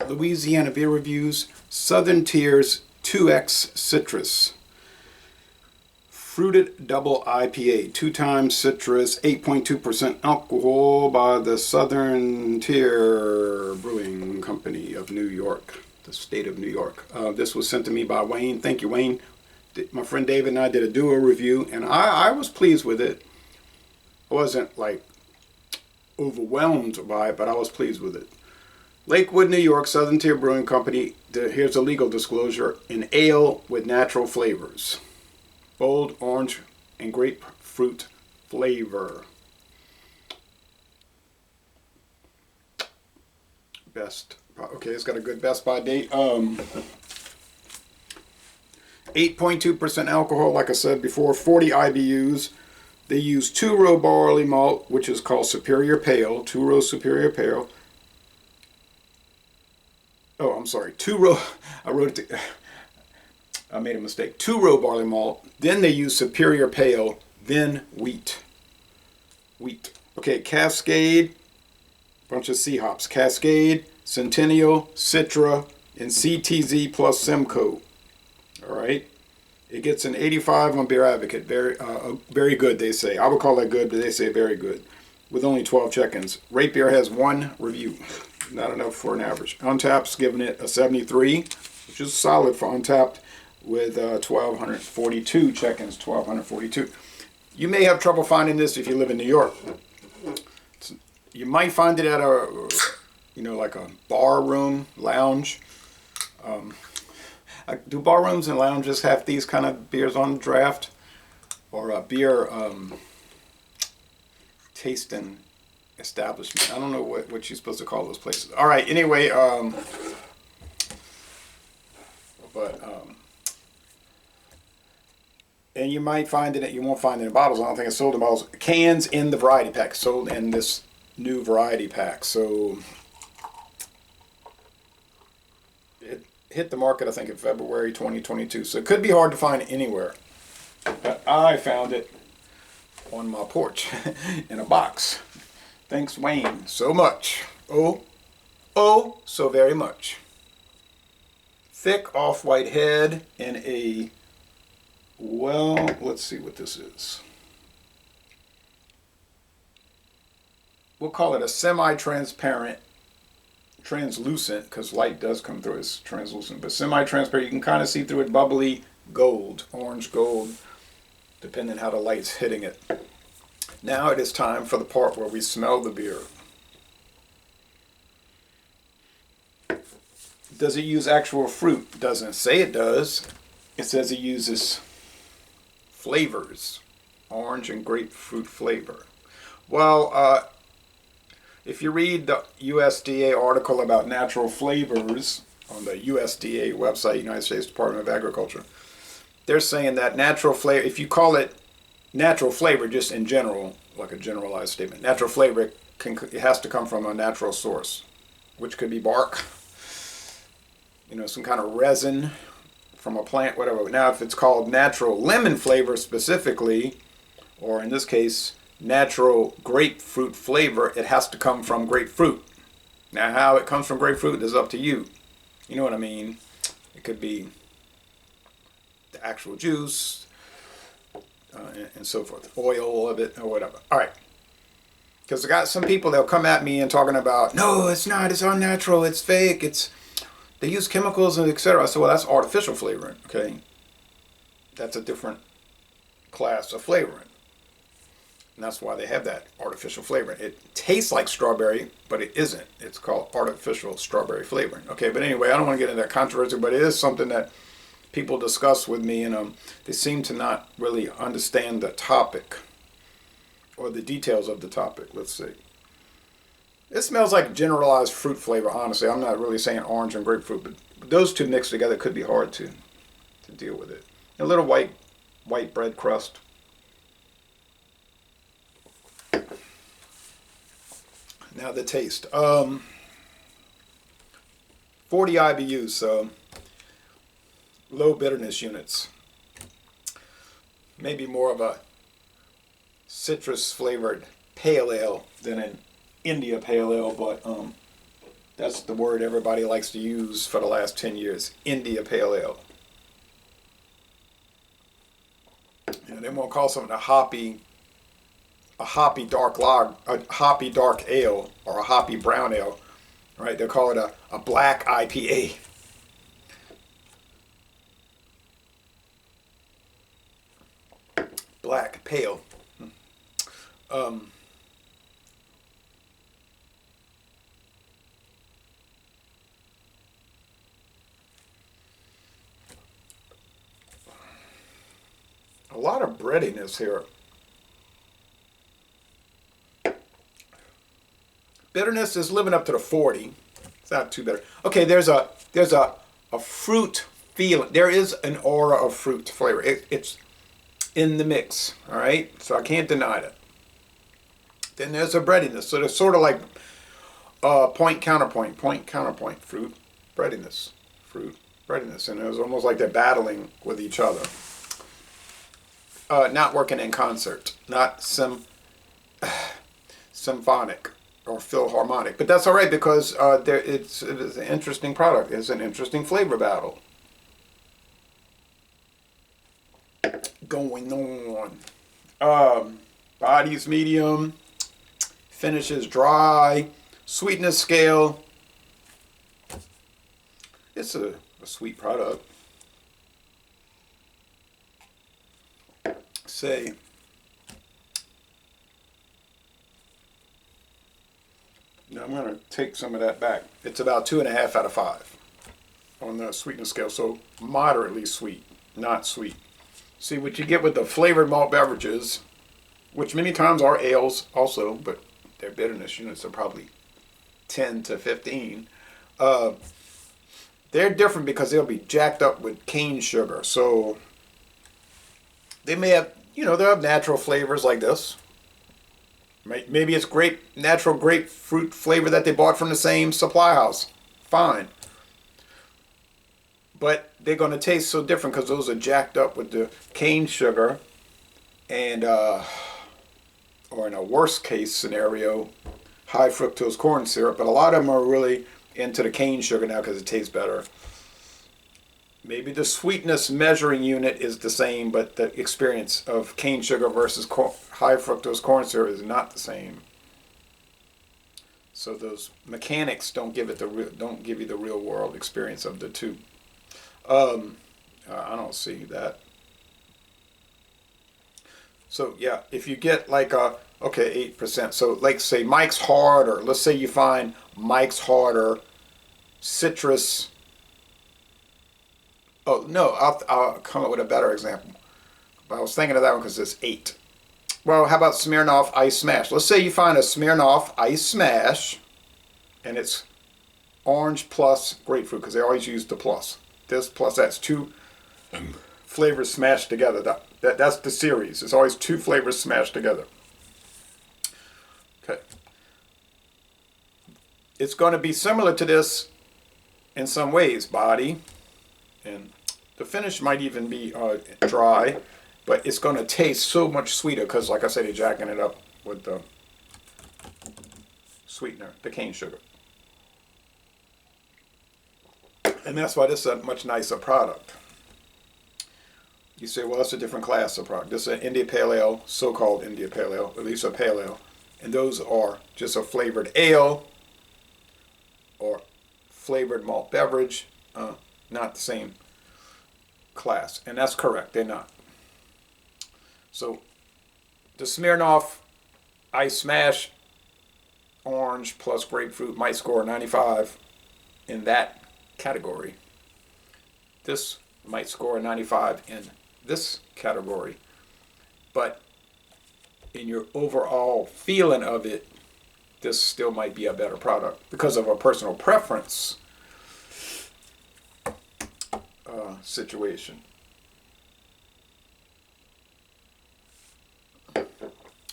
Louisiana Beer Reviews, Southern Tier's 2XCitrus. Fruited Double IPA, 2 times citrus, 8.2% alcohol by the Southern Tier Brewing Company of New York, the state of New York. This was sent to me by Wayne. Thank you, Wayne. My friend David and I did a duo review, and I was pleased with it. I wasn't like overwhelmed by it, but I was pleased with it. Lakewood, New York, Southern Tier Brewing Company. Here's a legal disclosure: an ale with natural flavors. Bold orange and grapefruit flavor. Best. Okay, it's got a good best by date. 8.2% alcohol, like I said before, 40 IBUs. They use 2-row barley malt, which is called Superior Pale. 2-row Superior Pale. Oh, I'm sorry. 2-row. I wrote it. I made a mistake. 2-row barley malt. Then they use Superior Pale. Then wheat. Okay, Cascade. Bunch of C hops. Cascade, Centennial, Citra, and CTZ plus Simcoe. All right. It gets an 85 on Beer Advocate. Very good, they say. I would call that good, but they say very good. With only 12 check-ins. Rate Beer has 1 review. Not enough for an average. Untapped's giving it a 73, which is solid for Untapped, with 1,242 check-ins. 1,242. You may have trouble finding this if you live in New York. You might find it at a, like a bar room, lounge. Do bar rooms and lounges have these kind of beers on draft? Or a beer tasting establishment? I don't know what you're supposed to call those places. All right, anyway, and you might find it, you won't find it in bottles. I don't think it's sold in bottles. Cans in the variety pack, sold in this new variety pack. So it hit the market, I think, in February 2022. So it could be hard to find anywhere. But I found it on my porch in a box. Thanks, Wayne, so much. Oh, so very much. Thick off-white head in a, well, let's see what this is. We'll call it a semi-transparent, translucent, because light does come through as translucent, but semi-transparent. You can kind of see through it, bubbly gold, orange gold, depending how the light's hitting it. Now it is time for the part where we smell the beer. Does it use actual fruit? It doesn't say it does. It says it uses flavors, orange and grapefruit flavor. Well, if you read the USDA article about natural flavors on the USDA website, United States Department of Agriculture, they're saying that natural flavor, if you call it natural flavor just in general, like a generalized statement, natural flavor, it has to come from a natural source, which could be bark, some kind of resin from a plant, whatever. Now, if it's called natural lemon flavor specifically, or in this case, natural grapefruit flavor, it has to come from grapefruit. Now, how it comes from grapefruit is up to you. You know what I mean? It could be the actual juice and so forth, oil of it or whatever. All right. Because I got some people, they'll come at me and talking about, no, it's not, it's unnatural, it's fake, they use chemicals and etc. So, well, that's artificial flavoring, okay? That's a different class of flavoring. And that's why they have that artificial flavoring. It tastes like strawberry, but it isn't. It's called artificial strawberry flavoring. Okay, but anyway, I don't want to get into that controversy, but it is something that people discuss with me, and they seem to not really understand the topic or the details of the topic, let's see. It smells like generalized fruit flavor, honestly. I'm not really saying orange and grapefruit, but those two mixed together could be hard to deal with it. A little white bread crust. Now the taste. 40 IBUs, so low bitterness units. Maybe more of a citrus flavored pale ale than an India pale ale, but That's the word everybody likes to use for the last 10 years. India Pale Ale. You know, they won't call something a hoppy dark ale, or a hoppy brown ale, right? They'll call it a black IPA. Black pale. A lot of breadiness here. Bitterness is living up to the 40. It's not too bitter. Okay, there's a fruit feeling. There is an aura of fruit flavor. It's in the mix, all right? So I can't deny that. Then there's a breadiness. So there's sort of like point, counterpoint, fruit, breadiness, fruit, breadiness. And it was almost like they're battling with each other. Not working in concert, not symphonic or philharmonic. But that's all right, because it's an interesting product. It's an interesting flavor battle going on. Body's medium, finish is dry, sweetness scale. It's a sweet product. Say, now I'm going to take some of that back. It's about 2.5 out of 5 on the sweetness scale. So moderately sweet, not sweet. See, what you get with the flavored malt beverages, which many times are ales also, but their bitterness units are probably 10 to 15. They're different because they'll be jacked up with cane sugar. So they may have, they'll have natural flavors like this. Maybe it's natural grapefruit flavor that they bought from the same supply house. Fine. But they're going to taste so different because those are jacked up with the cane sugar and, or in a worst case scenario, high fructose corn syrup. But a lot of them are really into the cane sugar now because it tastes better. Maybe the sweetness measuring unit is the same, but the experience of cane sugar versus high fructose corn syrup is not the same. So those mechanics don't give you the real world experience of the two. I don't see that. So yeah, if you get like 8%. So like say Mike's Hard, or let's say you find Mike's Harder citrus. Oh, no, I'll come up with a better example. But I was thinking of that one because it's 8. Well, how about Smirnoff Ice Smash? Let's say you find a Smirnoff Ice Smash, and it's orange plus grapefruit, because they always use the plus. This plus that's 2 flavors smashed together. That's the series. It's always 2 flavors smashed together. Okay. It's going to be similar to this in some ways, body. And the finish might even be dry, but it's going to taste so much sweeter because, like I said, they're jacking it up with the sweetener, the cane sugar. And that's why this is a much nicer product. You say, well, that's a different class of product. This is an India Pale Ale, so-called India Pale Ale, at least a Pale Ale. And those are just a flavored ale or flavored malt beverage. Not the same class, and that's correct, they're not. So the Smirnoff Ice Smash orange plus grapefruit might score 95 in that category. This might score 95 in this category, but in your overall feeling of it, this still might be a better product because of a personal preference situation.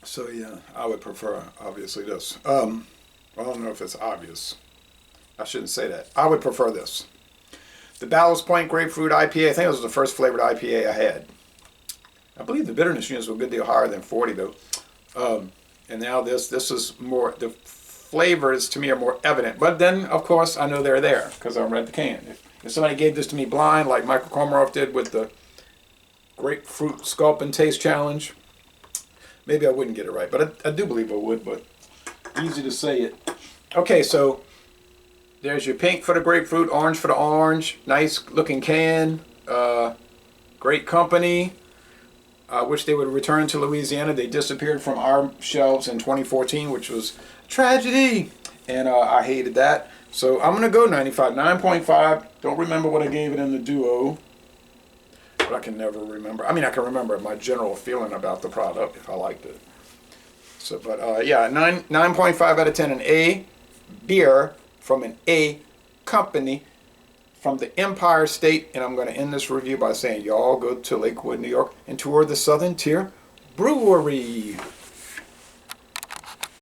So yeah, I would prefer obviously this. I don't know if it's obvious. I shouldn't say that. I would prefer this. The Ballast Point Grapefruit IPA. I think this was the first flavored IPA I had. I believe the bitterness units were a good deal higher than 40 though. And now this is more, the flavors to me are more evident. But then, of course, I know they're there because I read the can. If somebody gave this to me blind, like Michael Komaroff did with the Grapefruit Sculpt and Taste Challenge, maybe I wouldn't get it right. But I do believe I would, but easy to say it. Okay, so there's your pink for the grapefruit, orange for the orange. Nice looking can. Great company. I wish they would return to Louisiana. They disappeared from our shelves in 2014, which was a tragedy. And I hated that. So I'm going to go 95. 9.5. Don't remember what I gave it in the duo. But I can never remember. I mean, I can remember my general feeling about the product if I liked it. So, but yeah, 9.5 out of 10. An A beer from an A company from the Empire State. And I'm going to end this review by saying y'all go to Lakewood, New York and tour the Southern Tier Brewery.